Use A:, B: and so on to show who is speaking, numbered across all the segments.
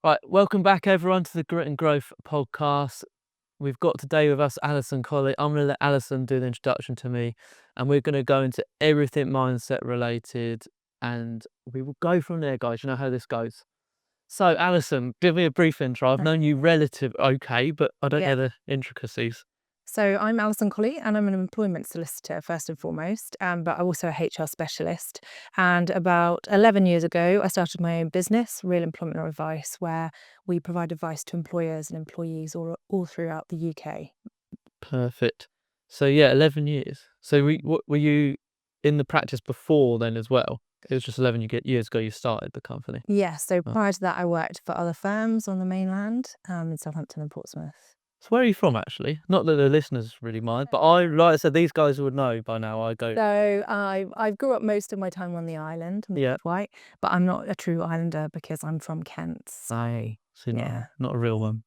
A: Right, welcome back everyone to the Grit and Growth podcast. We've got today with us Alison Colley. I'm going to let Alison do the introduction to me, and we're going to go into everything mindset related, and we will go from there, guys. You know how this goes. So, Alison, give me a brief intro. I've known you relative okay, but I don't
B: Yeah.
A: know the intricacies.
B: So I'm Alison Colley and I'm an employment solicitor first and foremost, but I'm also a HR specialist. And about 11 years ago, I started my own business, Real Employment Advice, where we provide advice to employers and employees all throughout the UK.
A: Perfect. So yeah, 11 years. So were you in the practice before then as well? It was just 11 years ago you started the company.
B: Yes, so
A: Oh.
B: prior to that, I worked for other firms on the mainland in Southampton and Portsmouth.
A: So where are you from, actually? Not that the listeners really mind, but like I said, these guys would know by now. I go,
B: So I grew up most of my time on the island, on the Isle
A: yeah.
B: of Wight, but I'm not a true islander because I'm from Kent. So
A: See,
B: yeah.
A: not a real one.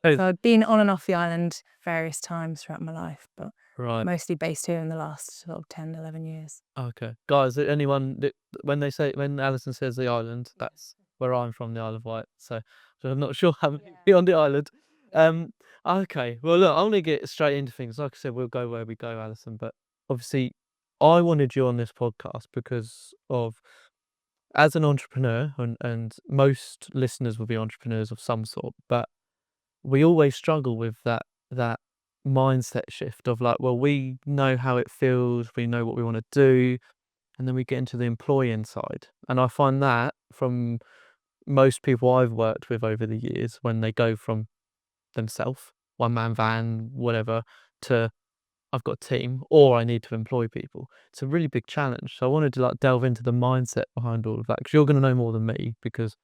A: Oh,
B: So I've been on and off the island various times throughout my life, but
A: right.
B: mostly based here in the last sort of 10, 11 years.
A: Okay, guys. Anyone that when Alison says the island, that's where I'm from, the Isle of Wight. So I'm not sure how many be on the island. Um. Okay. Well, look, I want to get straight into things. Like I said, we'll go where we go, Alison. But obviously, I wanted you on this podcast because of as an entrepreneur, and most listeners will be entrepreneurs of some sort, but we always struggle with that mindset shift of like, well, we know how it feels, we know what we want to do, and then we get into the employing side. And I find that from most people I've worked with over the years, when they go from themselves, one man van, whatever, to I've got a team or I need to employ people. It's a really big challenge. So I wanted to like delve into the mindset behind all of that, because you're going to know more than me, because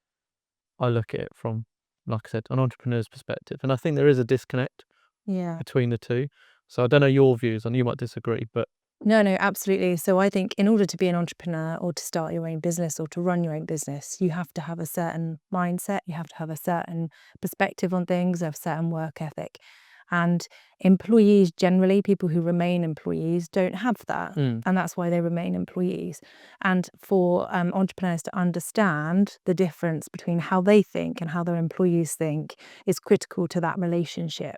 A: I look at it from, like I said, an entrepreneur's perspective. And I think there is a disconnect
B: Yeah.
A: between the two. So I don't know your views, and you might disagree, but
B: No, absolutely. So I think in order to be an entrepreneur or to start your own business or to run your own business, you have to have a certain mindset, you have to have a certain perspective on things, a certain work ethic. And employees generally, people who remain employees, don't have that. And that's why they remain employees. And for entrepreneurs to understand the difference between how they think and how their employees think is critical to that relationship,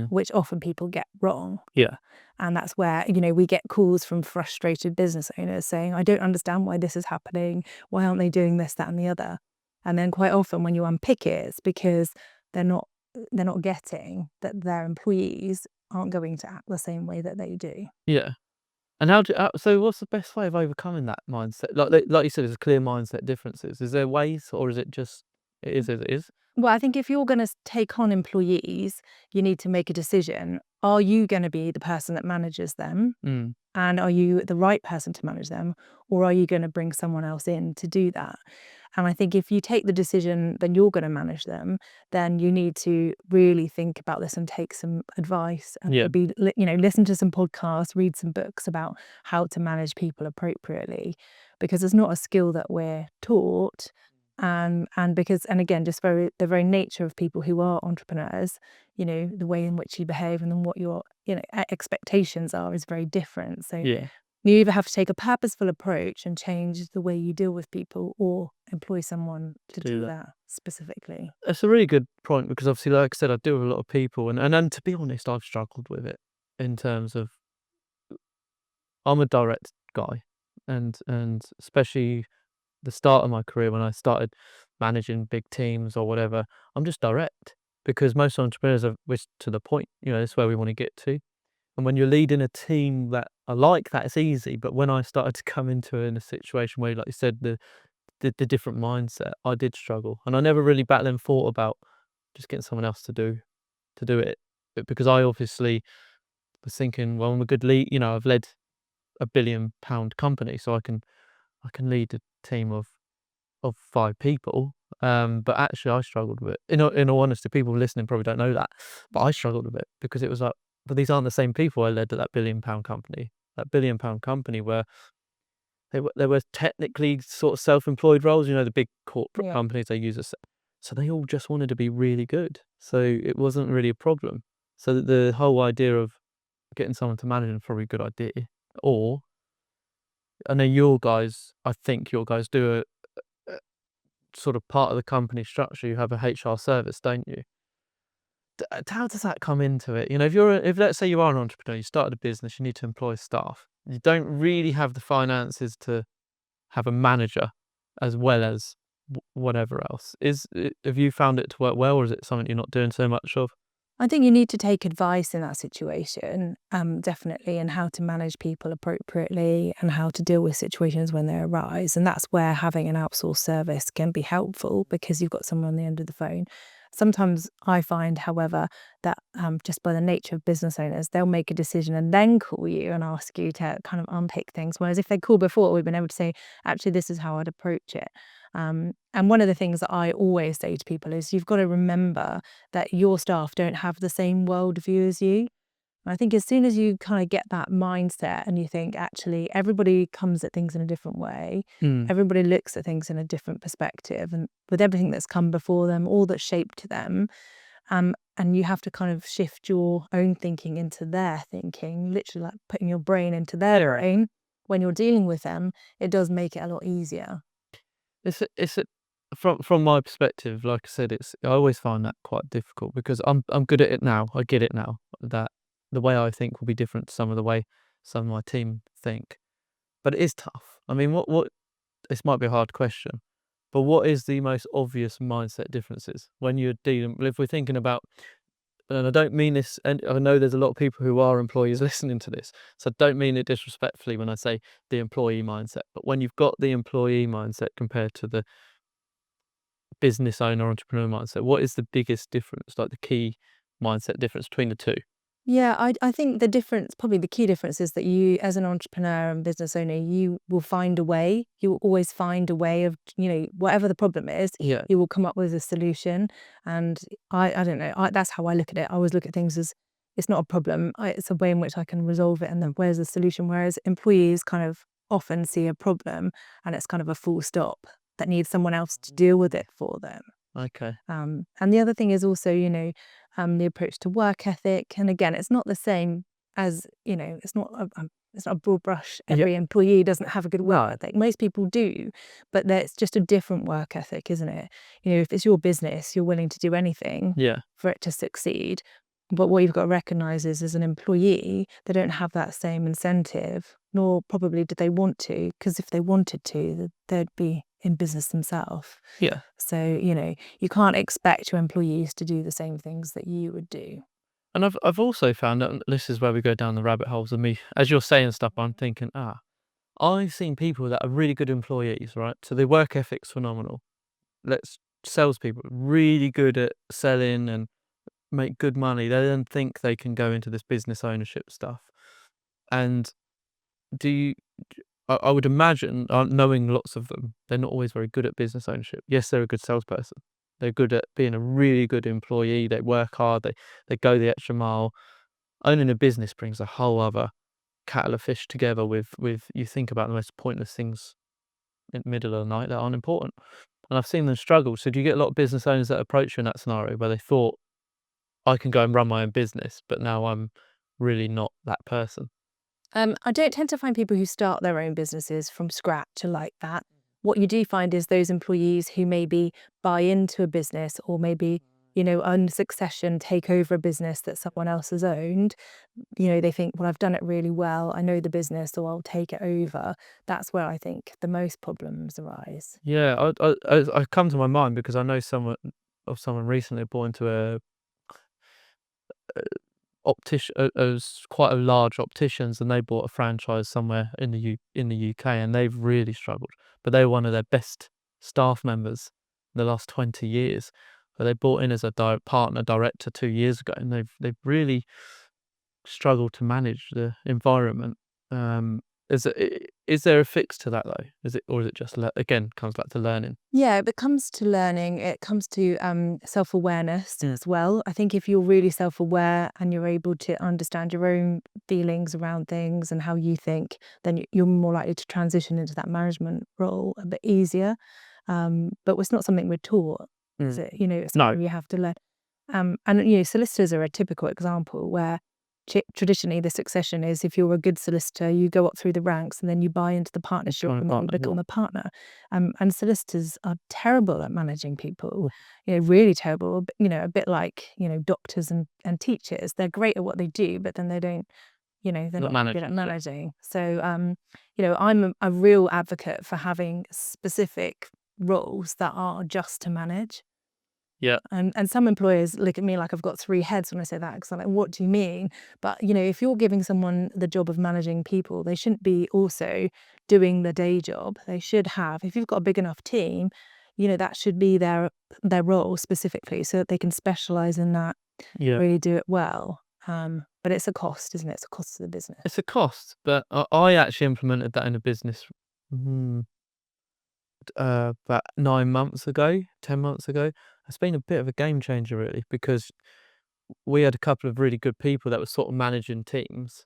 B: which often people get wrong.
A: yeah,
B: And that's where, we get calls from frustrated business owners saying, I don't understand why this is happening. Why aren't they doing this, that, and the other? And then quite often when you unpick it, it's because they're not getting that their employees aren't going to act the same way that they do.
A: yeah. And so what's the best way of overcoming that mindset? Like you said, there's clear mindset differences. Is there ways, or is it just it is as it is?
B: Well, I think if you're going to take on employees, you need to make a decision. Are you going to be the person that manages them?
A: Mm,
B: And are you the right person to manage them? Or are you going to bring someone else in to do that? And I think if you take the decision, then you're going to manage them, then you need to really think about this and take some advice and
A: yeah,
B: maybe, listen to some podcasts, read some books about how to manage people appropriately, because it's not a skill that we're taught. And again, just the very nature of people who are entrepreneurs, the way in which you behave and then what your, expectations are is very different. So
A: yeah.
B: you either have to take a purposeful approach and change the way you deal with people or employ someone to
A: Do
B: do
A: that.
B: that specifically.
A: That's a really good point, because obviously, like I said, I deal with a lot of people, and to be honest, I've struggled with it in terms of I'm a direct guy, and especially the start of my career when I started managing big teams or whatever, I'm just direct, because most entrepreneurs are to the point. That's where we want to get to. And when you're leading a team that are like that, it's easy. But when I started to come into in a situation where, like you said, the different mindset, I did struggle, and I never really back then thought about just getting someone else to do it. But because I obviously was thinking, well, I'm a good lead. I've led a £1 billion company, so I can lead a team of 5 people. But actually, I struggled with it. In all honesty, people listening probably don't know that, but I struggled with it, because it was like, but these aren't the same people I led at that £1 billion company. That £1 billion company where they were technically sort of self-employed roles. The big corporate
B: Yeah.
A: companies, they use us, so they all just wanted to be really good. So it wasn't really a problem. So the whole idea of getting someone to manage them is probably a good idea. Or I know I think your guys do sort of part of the company structure, you have a HR service, don't you? How does that come into it? If let's say you are an entrepreneur, you started a business, you need to employ staff. You don't really have the finances to have a manager as well as whatever else. Have you found it to work well, or is it something you're not doing so much of?
B: I think you need to take advice in that situation, definitely, and how to manage people appropriately and how to deal with situations when they arise. And that's where having an outsourced service can be helpful because you've got someone on the end of the phone. Sometimes I find, however, that just by the nature of business owners, they'll make a decision and then call you and ask you to kind of unpick things. Whereas if they call before, we've been able to say, actually, this is how I'd approach it. And one of the things that I always say to people is you've got to remember that your staff don't have the same worldview as you. I think as soon as you kind of get that mindset and you think, actually, everybody comes at things in a different way, everybody looks at things in a different perspective, and with everything that's come before them, all that's shaped them, and you have to kind of shift your own thinking into their thinking, literally like putting your brain into their brain. When you're dealing with them, it does make it a lot easier.
A: From my perspective, like I said, I always find that quite difficult because I'm good at it now. I get it now that the way I think will be different to some of the way some of my team think. But it is tough. I mean, what this might be a hard question, but what is the most obvious mindset differences when you're dealing, if we're thinking about, and I don't mean this, and I know there's a lot of people who are employees listening to this, so I don't mean it disrespectfully when I say the employee mindset, but when you've got the employee mindset compared to the business owner, entrepreneur mindset, what is the biggest difference, like the key mindset difference between the two?
B: Yeah, I think the difference, probably the key difference is that you, as an entrepreneur and business owner, you will find a way. You will always find a way of, whatever the problem is,
A: Yeah.
B: you will come up with a solution. And I don't know, that's how I look at it. I always look at things as it's not a problem. It's a way in which I can resolve it and then where's the solution? Whereas employees kind of often see a problem and it's kind of a full stop that needs someone else to deal with it for them.
A: Okay.
B: And the other thing is also, the approach to work ethic. And again, it's not the same as, it's not a broad brush.
A: Yeah.
B: Every employee doesn't have a good work ethic. Most people do, but it's just a different work ethic, isn't it? If it's your business, you're willing to do anything
A: Yeah.
B: for it to succeed. But what you've got to recognise is, as an employee, they don't have that same incentive, nor probably do they want to, because if they wanted to, they'd be in business themselves.
A: Yeah.
B: So, you can't expect your employees to do the same things that you would do.
A: And I've also found that, and this is where we go down the rabbit holes of me. As you're saying stuff, I'm thinking, I've seen people that are really good employees, right? So their work ethic's phenomenal. Salespeople, really good at selling and make good money. They then think they can go into this business ownership stuff. And I would imagine, knowing lots of them, they're not always very good at business ownership. Yes, they're a good salesperson. They're good at being a really good employee. They work hard. They go the extra mile. Owning a business brings a whole other kettle of fish together with you think about the most pointless things in the middle of the night that aren't important. And I've seen them struggle. So do you get a lot of business owners that approach you in that scenario where they thought, I can go and run my own business, but now I'm really not that person?
B: I don't tend to find people who start their own businesses from scratch like that. What you do find is those employees who maybe buy into a business or maybe, on succession, take over a business that someone else has owned. They think, well, I've done it really well. I know the business, so I'll take it over. That's where I think the most problems arise.
A: Yeah, I come to my mind because I know someone recently bought into a optician, as quite a large opticians, and they bought a franchise somewhere in the UK, and they've really struggled. But they were one of their best staff members in the last 20 years. But they bought in as a partner director 2 years ago, and they've really struggled to manage the environment. Is there a fix to that though? Or is it just again comes back to learning?
B: Yeah, it comes to learning. It comes to self-awareness as well. I think if you're really self-aware and you're able to understand your own feelings around things and how you think, then you're more likely to transition into that management role a bit easier. But it's not something we're taught. Is it? It's
A: No.
B: something you have to learn. And solicitors are a typical example where traditionally the succession is, if you're a good solicitor, you go up through the ranks and then you buy into the partnership and then you become a partner. And solicitors are terrible at managing people, really terrible. A bit like doctors and teachers. They're great at what they do, but then they don't. They're not good at managing. So, I'm a real advocate for having specific roles that are just to manage.
A: Yeah.
B: And some employers look at me like I've got three heads when I say that, because I'm like, what do you mean? But, if you're giving someone the job of managing people, they shouldn't be also doing the day job. They should have, if you've got a big enough team, that should be their role specifically, so that they can specialize in that, really do it well. But it's a cost, isn't it? It's a cost to the business.
A: It's a cost, but I actually implemented that in a business about 9 months ago, 10 months ago. It's been a bit of a game changer, really, because we had a couple of really good people that were sort of managing teams,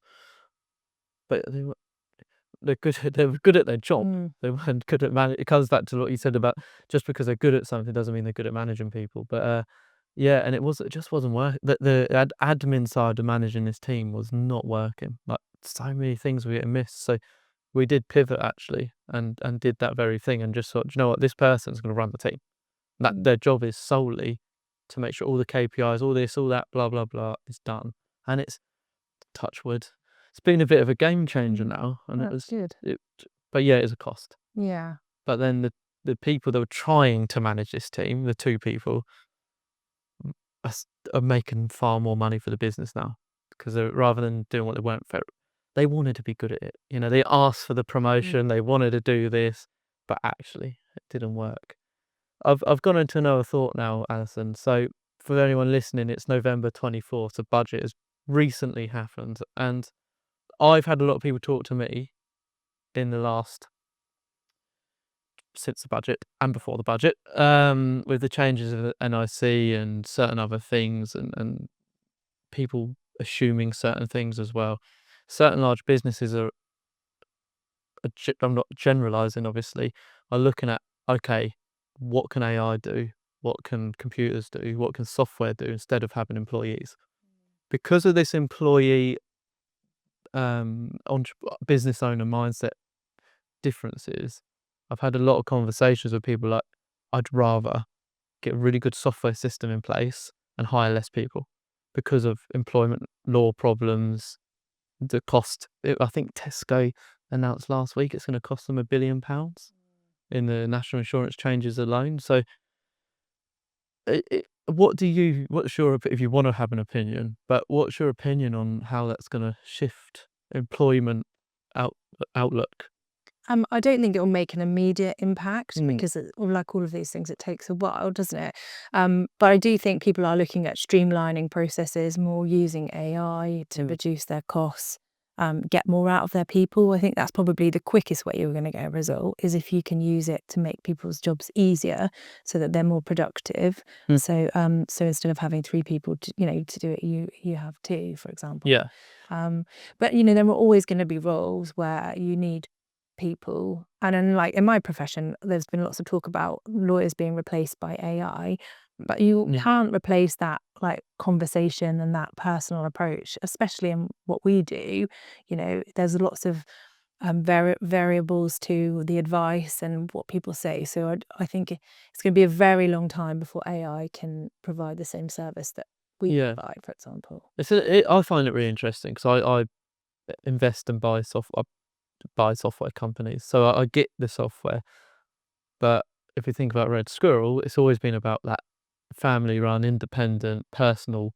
A: but they're good. They were good at their job. They weren't good at managing. It comes back to what you said about just because they're good at something doesn't mean they're good at managing people. But and it just wasn't working. The admin side of managing this team was not working. Like, so many things were getting missed. So we did pivot actually, and did that very thing, and just thought, you know what, this person's going to run the team. That their job is solely to make sure all the KPIs, all this, all that, blah blah blah, is done. And it's, touch wood, it's been a bit of a game changer now, and it was
B: good.
A: But yeah, it is a cost.
B: Yeah.
A: But then the people that were trying to manage this team, the two people, are making far more money for the business now, because rather than doing what they weren't fair, they wanted to be good at it. They asked for the promotion, they wanted to do this, but actually it didn't work. I've gone into another thought now, Alison. So for anyone listening, it's November 24th. The budget has recently happened, and I've had a lot of people talk to me in the last, since the budget and before the budget, with the changes of NIC and certain other things, and people assuming certain things as well. Certain large businesses I'm not generalizing, obviously, are looking at, okay, what can AI do? What can computers do? What can software do, instead of having employees? Because of this employee business owner mindset differences, I've had a lot of conversations with people like, I'd rather get a really good software system in place and hire less people, because of employment law problems, the cost. I think Tesco announced last week it's going to cost them £1 billion in the national insurance changes alone. So what's your, if you want to have an opinion, but what's your opinion on how that's going to shift employment outlook?
B: I don't think it will make an immediate impact, because like all of these things, it takes a while, doesn't it? But I do think people are looking at streamlining processes, more using AI to reduce their costs, get more out of their people. I think that's probably the quickest way you're going to get a result, is if you can use it to make people's jobs easier so that they're more productive. So instead of having three people to do it, you have two, for example.
A: Yeah.
B: But there are always going to be roles where you need people, and then, like in my profession, there's been lots of talk about lawyers being replaced by AI, but you can't replace that conversation and that personal approach, especially in what we do. There's lots of variables to the advice and what people say, so I think it's going to be a very long time before AI can provide the same service that we provide, for example.
A: I find it really interesting, because I invest and buy software companies, so I get the software. But if you think about Red Squirrel, it's always been about that family run, independent, personal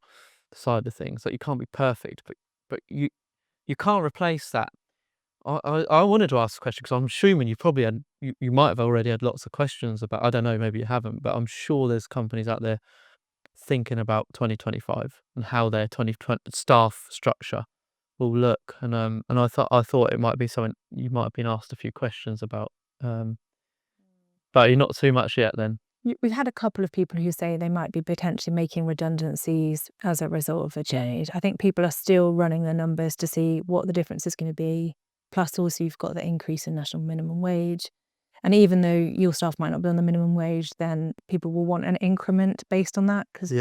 A: side of things. Like, you can't be perfect, but you can't replace that. I wanted to ask a question, because I'm assuming you might have already had lots of questions about, I don't know, maybe you haven't, but I'm sure there's companies out there thinking about 2025 and how their 2020 staff structure will look. And I thought it might be something you might have been asked a few questions about, but you're not too much yet then.
B: We've had a couple of people who say they might be potentially making redundancies as a result of the change. I think people are still running the numbers to see what the difference is going to be. Plus, also, you've got the increase in national minimum wage. And even though your staff might not be on the minimum wage, then people will want an increment based on that, because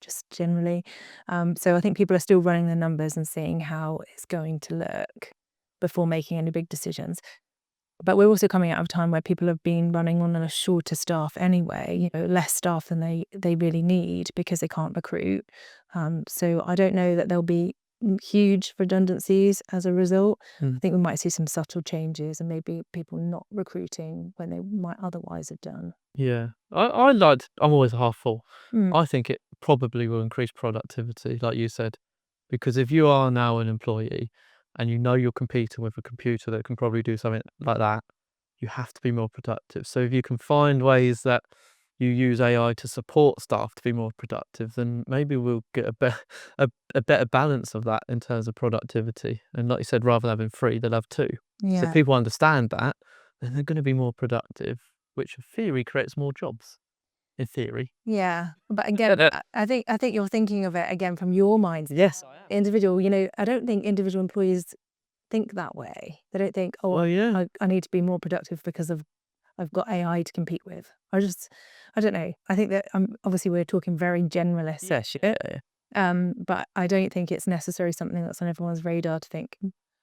B: just generally. So I think people are still running the numbers and seeing how it's going to look before making any big decisions. But we're also coming out of a time where people have been running on a shorter staff anyway, less staff than they really need because they can't recruit. So I don't know that there'll be huge redundancies as a result. I think we might see some subtle changes and maybe people not recruiting when they might otherwise have done.
A: Yeah. I'm always half full. I think it probably will increase productivity, like you said, because if you are now an employee and you know you're competing with a computer that can probably do something like that, you have to be more productive. So if you can find ways that you use AI to support staff to be more productive, then maybe we'll get a better balance of that in terms of productivity. And like you said, rather than having 3, they'll have 2. So if
B: Yeah.
A: people understand that, then they're going to be more productive, which in theory creates more jobs. In theory.
B: Yeah. But again, I think you're thinking of it again from your mindset.
A: Yes, I am.
B: Individual, I don't think individual employees think that way. They don't think, oh,
A: Well, yeah.
B: I need to be more productive because I've got AI to compete with. I don't know. I think that obviously we're talking very generalist.
A: Yeah.
B: But I don't think it's necessarily something that's on everyone's radar to think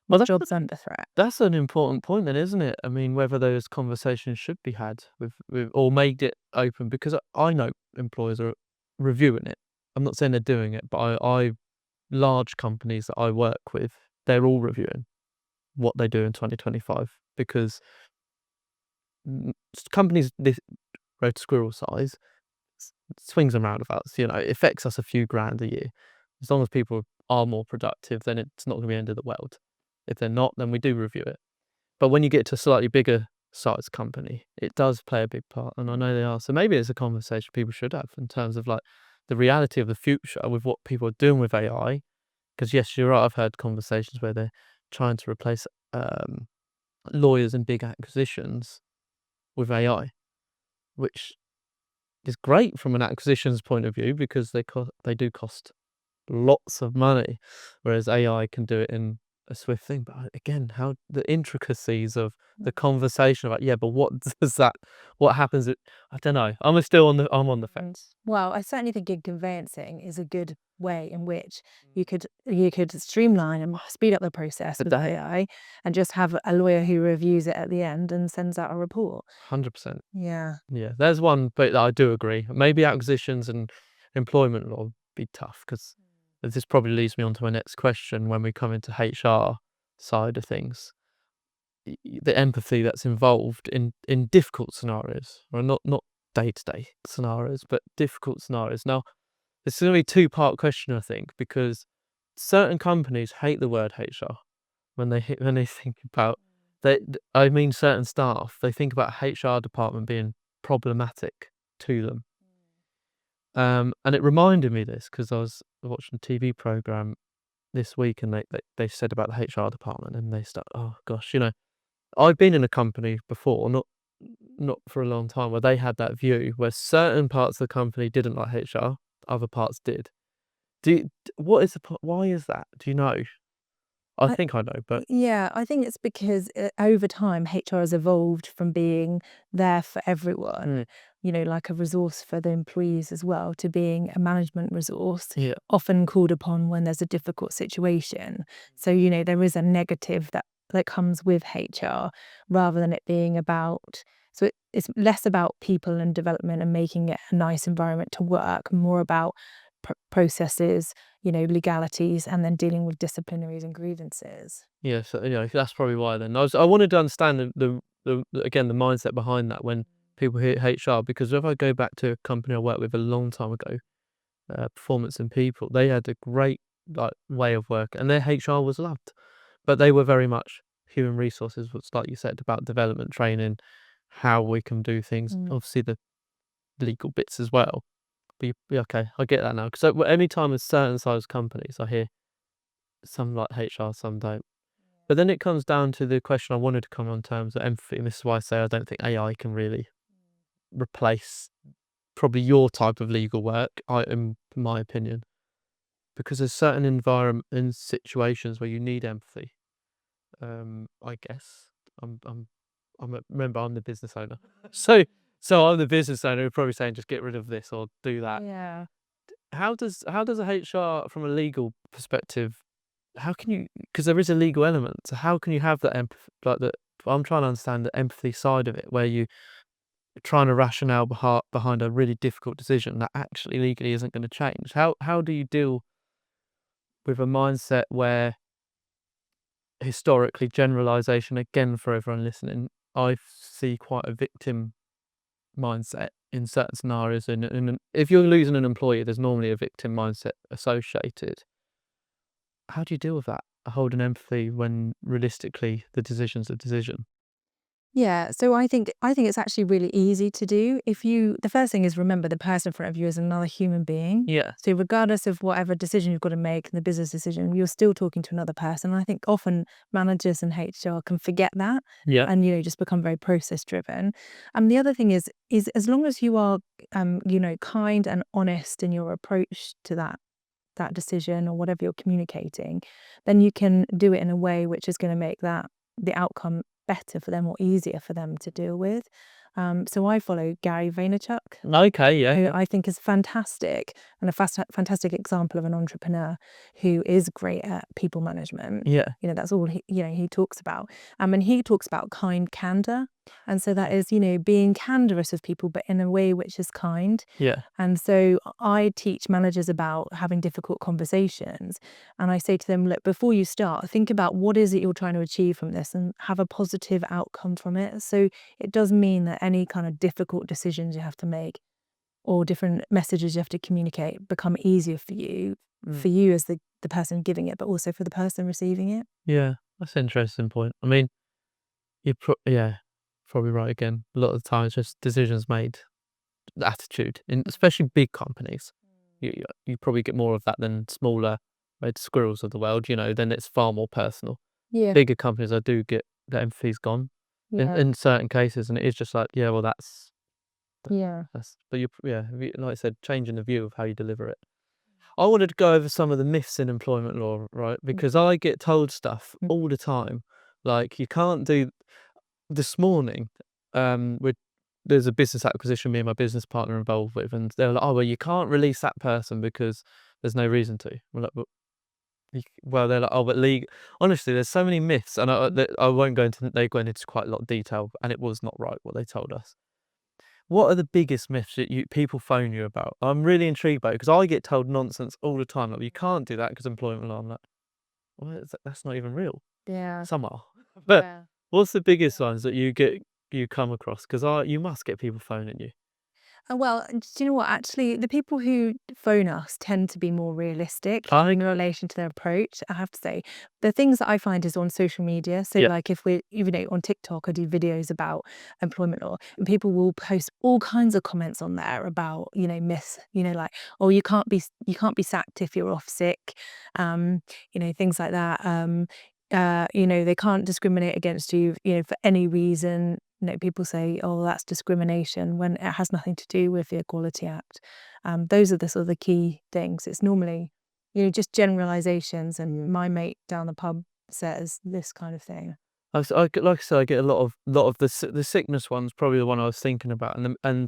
A: Well,
B: job's under threat.
A: that's an important point then, isn't it? I mean, whether those conversations should be had with or made it open, because I know employers are reviewing it. I'm not saying they're doing it, but I large companies that I work with, they're all reviewing what they do in 2025 because companies this red squirrel size swings and roundabouts. It affects us a few grand a year. As long as people are more productive, then it's not going to be the end of the world. If they're not, then we do review it. But when you get to a slightly bigger size company, it does play a big part, and I know they are. So maybe it's a conversation people should have in terms of like the reality of the future with what people are doing with AI. Because yes, you're right. I've heard conversations where they're trying to replace lawyers in big acquisitions with AI, which is great from an acquisitions point of view because they do cost lots of money, whereas AI can do it in a swift thing. But again, how the intricacies of the conversation about, yeah, but what what happens? I don't know. I'm on the fence.
B: Well, I certainly think in conveyancing is a good way in which you could streamline and speed up the process with AI and just have a lawyer who reviews it at the end and sends out a report.
A: 100%.
B: Yeah.
A: Yeah, there's one bit that I do agree. Maybe acquisitions and employment law be tough because this probably leads me on to my next question when we come into HR side of things. The empathy that's involved in difficult scenarios, or not day-to-day scenarios, but difficult scenarios. Now, it's going to be a two-part question, I think, because certain companies hate the word HR when they think about I mean, certain staff, they think about HR department being problematic to them. And it reminded me of this because I was watching a TV program this week, and they said about the HR department, and they start, oh gosh, I've been in a company before, not for a long time, where they had that view where certain parts of the company didn't like HR, other parts did. What is why is that? Do you know? I
B: I
A: think I know, but
B: Yeah, I think it's because over time HR has evolved from being there for everyone, like a resource for the employees as well, to being a management resource,
A: yeah,
B: often called upon when there's a difficult situation. So, there is a negative that comes with HR rather than it being about. So it's less about people and development and making it a nice environment to work, more about processes, legalities, and then dealing with disciplinaries and grievances.
A: yeah. So that's probably why. Then I wanted to understand again the mindset behind that when people hear HR, because if I go back to a company I worked with a long time ago, Performance and People, they had a great way of work, and their HR was loved, but they were very much human resources, which, like you said, about development, training, how we can do things. Obviously, the legal bits as well. But okay, I get that now. Because any time with certain size companies, I hear some like HR, some don't. But then it comes down to the question I wanted to come on terms of empathy, and this is why I say I don't think AI can really replace probably your type of legal work, in my opinion, because there's certain environment and situations where you need empathy. I guess remember I'm the business owner, so I'm the business owner who's probably saying just get rid of this or do that.
B: Yeah.
A: how does a HR from a legal perspective, how can you, because there is a legal element, so how can you have that empathy, like that, I'm trying to understand the empathy side of it, where you trying to rationale behind a really difficult decision that actually legally isn't going to change. How do you deal with a mindset where historically, generalization again for everyone listening, I see quite a victim mindset in certain scenarios, and if you're losing an employee, there's normally a victim mindset associated. How do you deal with that? Holding empathy when realistically the decision's a decision.
B: Yeah, so I think it's actually really easy to do. The first thing is, remember the person in front of you is another human being.
A: Yeah.
B: So regardless of whatever decision you've got to make, the business decision, you're still talking to another person. And I think often managers and HR can forget that
A: Yeah.
B: and just become very process driven. And the other thing is as long as you are kind and honest in your approach to that decision or whatever you're communicating, then you can do it in a way which is going to make the outcome better for them or easier for them to deal with. So I follow Gary Vaynerchuk,
A: Okay. Yeah.
B: who I think is fantastic and a fantastic example of an entrepreneur who is great at people management.
A: Yeah.
B: That's all he talks about. And he talks about kind candor. And so that is, being candorous with people, but in a way which is kind.
A: Yeah.
B: And so I teach managers about having difficult conversations. And I say to them, look, before you start, think about what is it you're trying to achieve from this and have a positive outcome from it. So it does mean that any kind of difficult decisions you have to make or different messages you have to communicate become easier for you as the person giving it, but also for the person receiving it.
A: Yeah. That's an interesting point. I mean, probably right again. A lot of the time, it's just decisions made, the attitude, in especially big companies. You probably get more of that than smaller red squirrels of the world. Then it's far more personal.
B: Yeah.
A: Bigger companies, I do get the empathy's gone
B: Yeah.
A: in certain cases, and it is just like, yeah, well,
B: Yeah.
A: that's. But like I said, changing the view of how you deliver it. I wanted to go over some of the myths in employment law, right? Because I get told stuff all the time, like you can't do. This morning, there's a business acquisition me and my business partner involved with, and they were like, "Oh, well, you can't release that person because there's no reason to." We're like, well, they're like, "Oh, but legal." Honestly, there's so many myths, and I won't go into. They go into quite a lot of detail, and it was not right what they told us. What are the biggest myths that people phone you about? I'm really intrigued by it because I get told nonsense all the time. Like, you can't do that because employment law. I'm like, well, that's not even real.
B: Yeah.
A: Some are, but
B: Yeah.
A: what's the biggest ones that you come across? Because you must get people phoning you.
B: Well, do you know what? Actually, the people who phone us tend to be more realistic
A: I
B: in relation to their approach. I have to say, the things that I find is on social media. So,
A: Yeah.
B: like if we're even on TikTok, I do videos about employment law, and people will post all kinds of comments on there about myths. Like, oh, you can't be sacked if you're off sick, things like that. They can't discriminate against you, for any reason. People say, "Oh, that's discrimination," when it has nothing to do with the Equality Act. Those are the sort of the key things. It's normally, just generalizations. And my mate down the pub says this kind of thing.
A: Like I said, I get a lot of the sickness ones. Probably the one I was thinking about, I'm going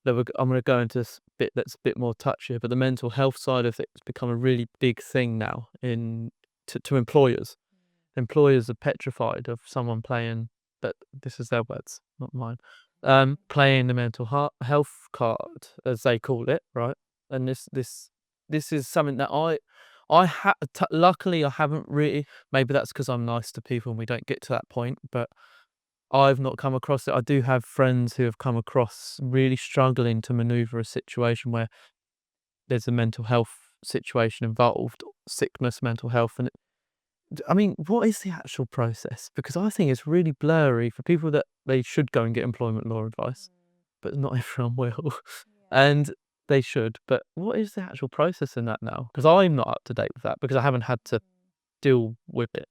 A: to go into this bit that's a bit more touchy, but the mental health side of it has become a really big thing now to employers. Employers are petrified of someone playing, but this is their words, not mine. Playing the mental health card, as they call it, right? And this is something that luckily I haven't really. Maybe that's because I'm nice to people and we don't get to that point, but I've not come across it. I do have friends who have come across really struggling to maneuver a situation where there's a mental health situation involved, sickness, mental health, and I mean, what is the actual process? Because I think it's really blurry for people that they should go and get employment law advice, but not everyone will. And they should. But what is the actual process in that now? Because I'm not up to date with that because I haven't had to deal with it.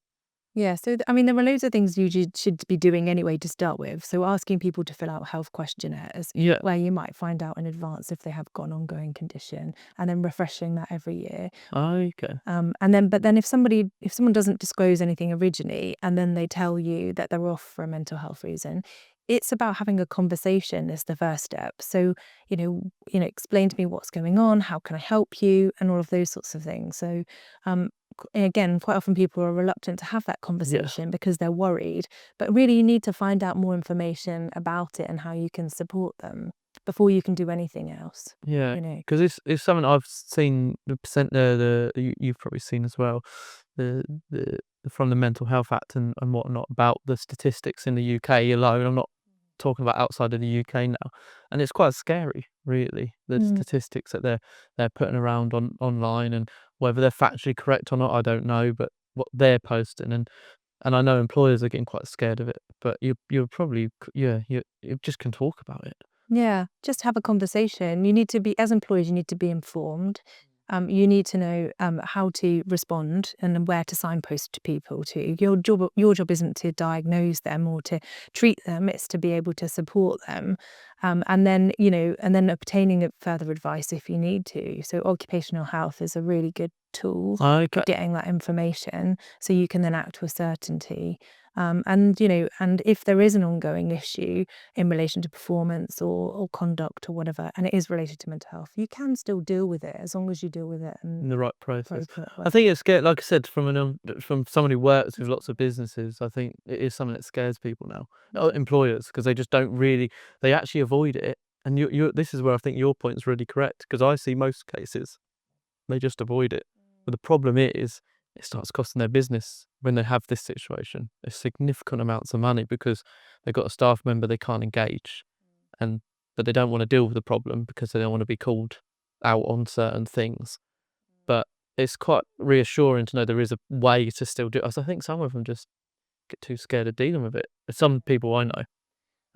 B: Yeah, so I mean, there are loads of things you should be doing anyway to start with. So asking people to fill out health questionnaires
A: Yeah.
B: where you might find out in advance if they have got an ongoing condition, and then refreshing that every year.
A: Okay.
B: But then if someone doesn't disclose anything originally, and then they tell you that they're off for a mental health reason, it's about having a conversation is the first step. So, explain to me what's going on, how can I help you, and all of those sorts of things. So, again, quite often people are reluctant to have that
A: Yeah.
B: conversation because they're worried, but really you need to find out more information about it and how you can support them before you can do anything else.
A: Yeah,
B: You know.
A: because it's something I've seen you've probably seen as well, the the from the Mental Health Act and whatnot about the statistics in the UK alone. I'm not talking about outside of the UK now, and it's quite scary, really, the
B: Mm.
A: statistics that they're putting around online, and whether they're factually correct or not, I don't know, but what they're posting, and I know employers are getting quite scared of it, but you're probably you just can talk about it.
B: Yeah, just have a conversation. You need to be, as employees, you need to be informed. You need to know how to respond and where to signpost to people to. Your job isn't to diagnose them or to treat them, it's to be able to support them. And then, obtaining further advice if you need to. So occupational health is a really good tool for
A: Okay.
B: getting that information so you can then act with certainty. And if there is an ongoing issue in relation to performance or conduct or whatever, and it is related to mental health, you can still deal with it as long as you deal with it in
A: In the right process.
B: appropriate
A: I
B: way.
A: think it scared, like I said, from someone who works with lots of businesses, I think it is something that scares people now, employers, because they just don't really, they actually avoid it. And this is where I think your point is really correct, because I see most cases they just avoid it. But the problem is, it starts costing their business when they have this situation a significant amounts of money because they've got a staff member they can't engage, and but they don't want to deal with the problem because they don't want to be called out on certain things. But it's quite reassuring to know there is a way to still do it. As I think some of them just get too scared of dealing with it. Some people I know,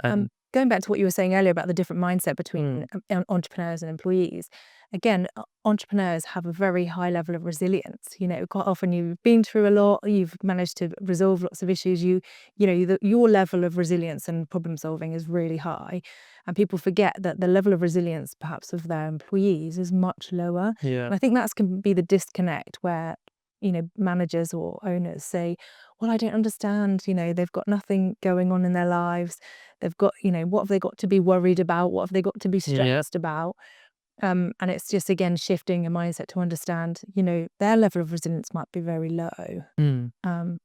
A: and
B: Going back to what you were saying earlier about the different mindset between entrepreneurs and employees, again, entrepreneurs have a very high level of resilience. Quite often you've been through a lot, you've managed to resolve lots of issues. Your level of resilience and problem solving is really high, and people forget that the level of resilience, perhaps, of their employees is much lower.
A: yeah,
B: And I think that's can be the disconnect where managers or owners say, well, I don't understand, they've got nothing going on in their lives. They've got, what have they got to be worried about? What have they got to be
A: yeah,
B: stressed about? And it's just, again, shifting a mindset to understand, their level of resilience might be very low.
A: mm.
B: Um,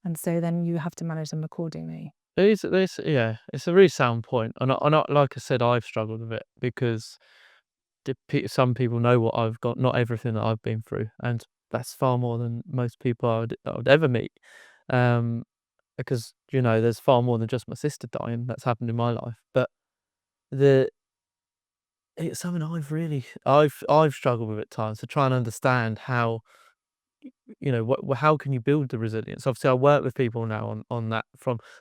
B: and so then you have to manage them accordingly.
A: Yeah, it's a really sound point, and like I said, I've struggled with it because some people know what I've got, not everything that I've been through, and that's far more than most people I would ever meet. Um, because there's far more than just my sister dying that's happened in my life, but the it's something I've struggled with at times to try and understand how how can you build the resilience. Obviously, I work with people now on that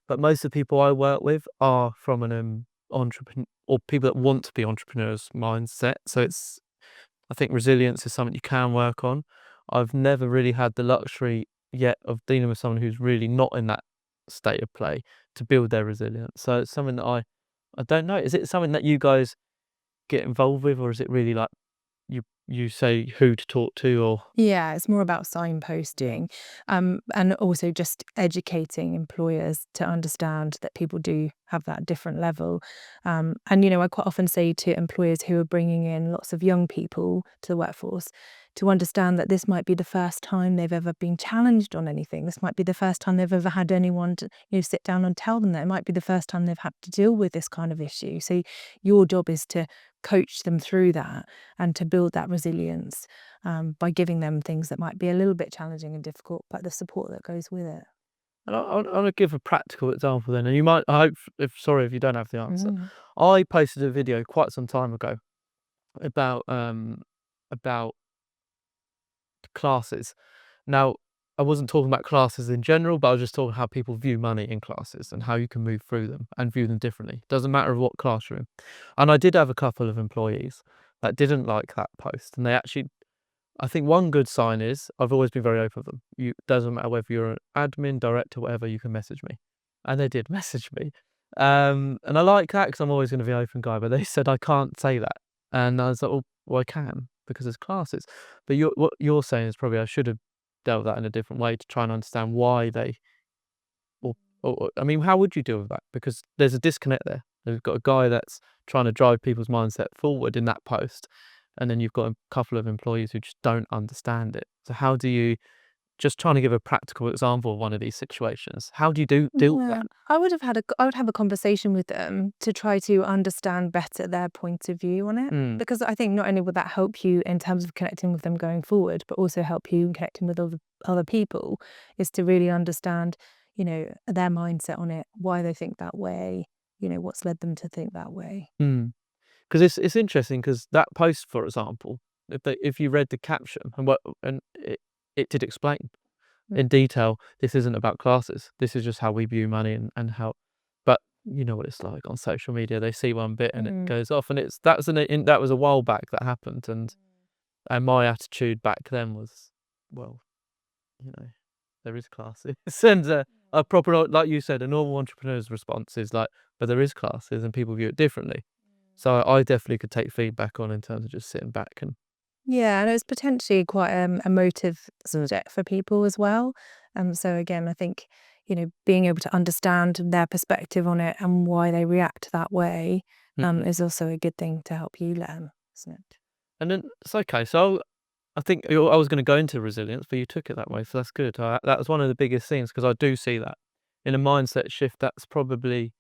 A: but most of the people I work with are from an entrepreneur or people that want to be entrepreneurs mindset. So I think resilience is something you can work on. I've never really had the luxury yet of dealing with someone who's really not in that state of play to build their resilience. So it's something that I don't know. Is it something that you guys get involved with, or is it really like you say who to talk to, or
B: Yeah, it's more about signposting, and also just educating employers to understand that people do have that different level. And I quite often say to employers who are bringing in lots of young people to the workforce to understand that this might be the first time they've ever been challenged on anything. This might be the first time they've ever had anyone to sit down and tell them that. It might be the first time they've had to deal with this kind of issue. So your job is to coach them through that and to build that resilience, by giving them things that might be a little bit challenging and difficult, but the support that goes with it.
A: and I'm gonna give a practical example then, and you might, I hope, if sorry if you don't have the answer.
B: Mhm.
A: I posted a video quite some time ago about about classes. Now, I wasn't talking about classes in general, but I was just talking how people view money in classes and how you can move through them and view them differently. Doesn't matter what class you're in. And I did have a couple of employees that didn't like that post, and they actually, I think one good sign is I've always been very open with them. Doesn't matter whether you're an admin, director, whatever, you can message me. And they did message me. And I like that because I'm always going to be an open guy, but they said I can't say that. And I was like, well, I can because there's classes. But what you're saying is probably I should have dealt with that in a different way to try and understand why they, or Or I mean, how would you deal with that? Because there's a disconnect there. You've got a guy that's trying to drive people's mindset forward in that post, and then you've got a couple of employees who just don't understand it. So how do you, just trying to give a practical example of one of these situations, how do you deal with
B: Yeah,
A: that?
B: I would have a conversation with them to try to understand better their point of view on it,
A: Mm,
B: because I think not only will that help you in terms of connecting with them going forward, but also help you in connecting with other people, is to really understand, their mindset on it, why they think that way, what's led them to think that way.
A: mm. 'Cause it's interesting, because that post, for example, if you read the caption and it did explain
B: Mm.
A: in detail, this isn't about classes. This is just how we view money and how. But you know what it's like on social media. They see one bit and it
B: Mm.
A: goes off, and that was a while back that happened, and my attitude back then was, well, there is classes, and a proper, like you said, a normal entrepreneur's response is like, but there is classes and people view it differently. So I definitely could take feedback on, in terms of just sitting back and.
B: Yeah, and it's potentially quite a emotive subject for people as well. So again, I think, being able to understand their perspective on it and why they react that way,
A: Mhm.
B: is also a good thing to help you learn, isn't it?
A: And then it's okay. So I think I was going to go into resilience, but you took it that way, so that's good. That was one of the biggest things, because I do see that in a mindset shift. That's probably,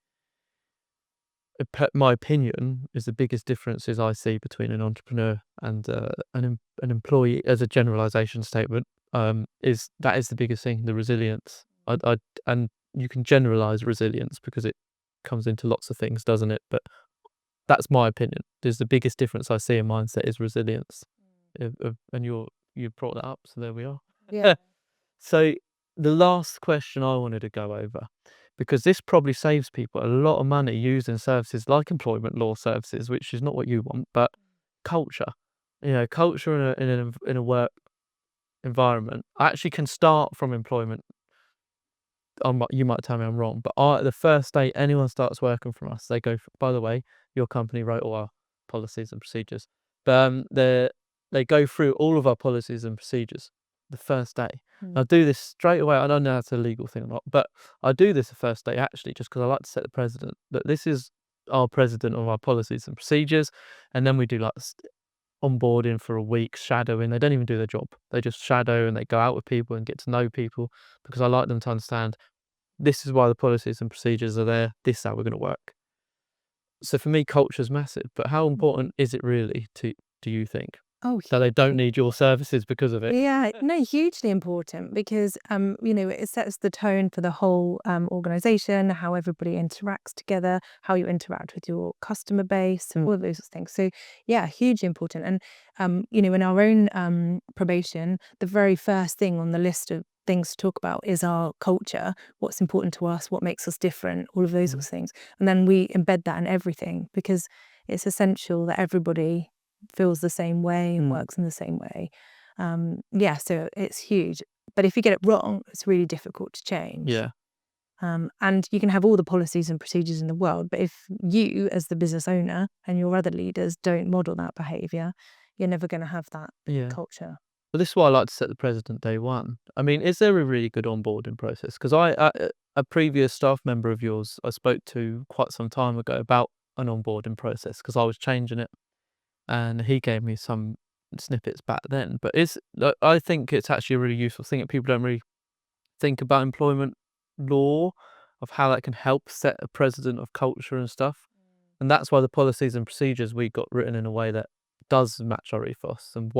A: my opinion, is the biggest differences I see between an entrepreneur and an employee, as a generalization statement. Is the biggest thing, the resilience. And you can generalize resilience because it comes into lots of things, doesn't it? But that's my opinion. There's the biggest difference I see in mindset is resilience. And you brought that up, so there we are.
B: Yeah.
A: So the last question I wanted to go over, because this probably saves people a lot of money using services like employment law services, which is not what you want, but culture. Culture in a work environment actually can start from employment. You might tell me I'm wrong, but the first day anyone starts working from us, they go, by the way, your company wrote all our policies and procedures. But they go through all of our policies and procedures the first day.
B: Mm.
A: I do this straight away. I don't know if that's a legal thing or not, but I do this the first day, actually, just because I like to set the precedent that this is our president of our policies and procedures. And then we do like onboarding for a week, shadowing. They don't even do their job. They just shadow and they go out with people and get to know people, because I like them to understand this is why the policies and procedures are there. This is how we're going to work. So for me, culture is massive. But how important is it really do you think,
B: Oh,
A: that they don't
B: hugely.
A: need your services because of it?
B: Yeah, no, hugely important, because it sets the tone for the whole organization, how everybody interacts together, how you interact with your customer base, and all of those things. So yeah, hugely important. And in our own probation, the very first thing on the list of things to talk about is our culture, what's important to us, what makes us different, all of those sorts of things. And then we embed that in everything, because it's essential that everybody feels the same way and works in the same way. Yeah, so it's huge. But if you get it wrong, it's really difficult to change.
A: Yeah.
B: And you can have all the policies and procedures in the world, but if you, as the business owner, and your other leaders don't model that behaviour, you're never going to have that
A: Yeah.
B: culture.
A: But this is why I like to set the precedent day one. I mean, is there a really good onboarding process? Because a previous staff member of yours, I spoke to quite some time ago about an onboarding process, because I was changing it, and he gave me some snippets back then. But I think it's actually a really useful thing that people don't really think about employment law, of how that can help set a precedent of culture and stuff. And that's why the policies and procedures we got written in a way that does match our ethos, and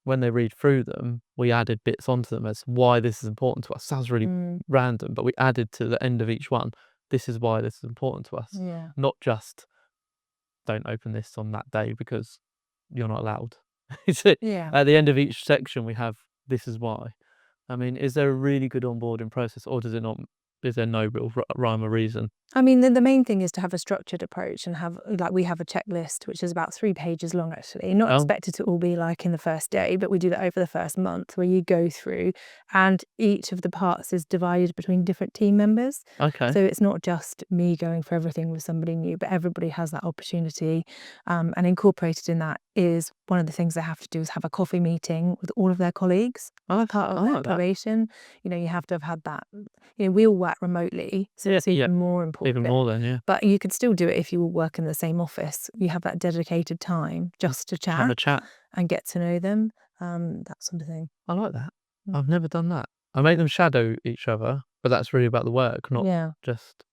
A: when they read through them, we added bits onto them as why this is important to us. Sounds really random, but we added to the end of each one, this is why this is important to us.
B: Yeah.
A: Not just don't open this on that day because you're not allowed.
B: Yeah.
A: At the end of each section, we have this is why. I mean, is there a really good onboarding process, or does it not? Is there no real rhyme or reason?
B: I mean, the main thing is to have a structured approach and have, like, we have a checklist, which is about 3 pages long, actually. Not
A: Oh,
B: expected to all be like in the first day, but we do that over the first month where you go through and each of the parts is divided between different team members.
A: okay.
B: So it's not just me going for everything with somebody new, but everybody has that opportunity. And incorporated in that is one of the things they have to do is have a coffee meeting with all of their colleagues.
A: I
B: Part of
A: I
B: their
A: like that.
B: probation, you have to have had that. We all work remotely, so
A: Yeah,
B: it's
A: yeah.
B: even more important.
A: Even more than, yeah.
B: But you could still do it if you all work in the same office. You have that dedicated time just to
A: Have a
B: chat
A: chat.
B: and get to know them, that sort of thing.
A: I like that.
B: Mm.
A: I've never done that. I make them shadow each other, but that's really about the work, not
B: Yeah,
A: just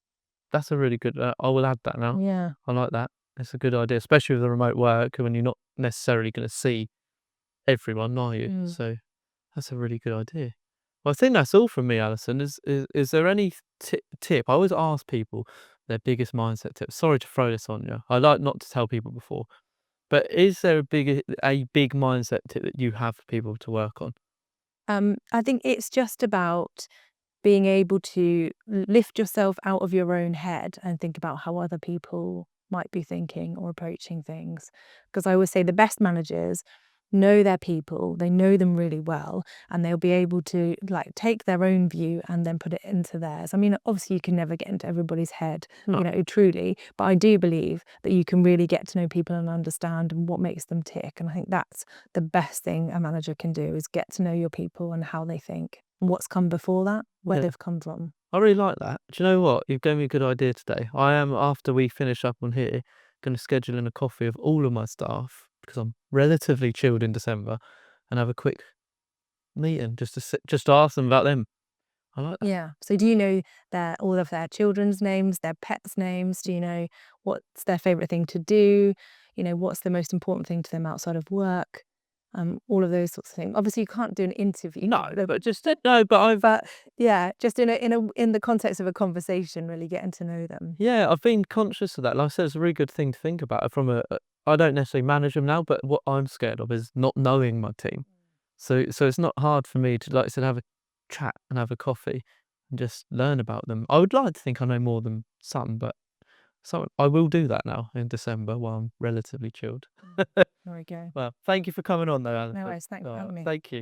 A: that's a really good, I will add that now.
B: yeah.
A: I like that. It's a good idea, especially with the remote work when you're not necessarily gonna see everyone, are you?
B: Mm.
A: So that's a really good idea. Well, I think that's all from me, Alison. Is there any tip? I always ask people their biggest mindset tip. Sorry to throw this on you. I like not to tell people before, but is there a big mindset tip that you have for people to work on?
B: I think it's just about being able to lift yourself out of your own head and think about how other people might be thinking or approaching things. Because I always say the best managers know their people, they know them really well, and they'll be able to like take their own view and then put it into theirs. I mean, obviously you can never get into everybody's head,
A: No.
B: truly, but I do believe that you can really get to know people and understand what makes them tick. And I think that's the best thing a manager can do is get to know your people and how they think, and what's come before that, where
A: Yeah.
B: they've come from.
A: I really like that. Do you know what? You've given me a good idea today. I am, after we finish up on here, going to schedule in a coffee of all of my staff because I'm relatively chilled in December and have a quick meeting just to ask them about them. I like that.
B: Yeah. So do you know all of their children's names, their pets' names? Do you know what's their favorite thing to do? What's the most important thing to them outside of work? All of those sorts of things. Obviously, you can't do an interview,
A: No, but just no, but I've
B: but yeah, just in the context of a conversation, really getting to know them.
A: yeah, I've been conscious of that. Like I said, it's a really good thing to think about from I don't necessarily manage them now, but what I'm scared of is not knowing my team. So it's not hard for me to, like I said, have a chat and have a coffee and just learn about them. I would like to think I know more than some, but I will do that now in December while I'm relatively chilled.
B: There we go.
A: Well, thank you for coming on though,
B: No
A: Alison.
B: worries. Thanks for having me.
A: Thank you.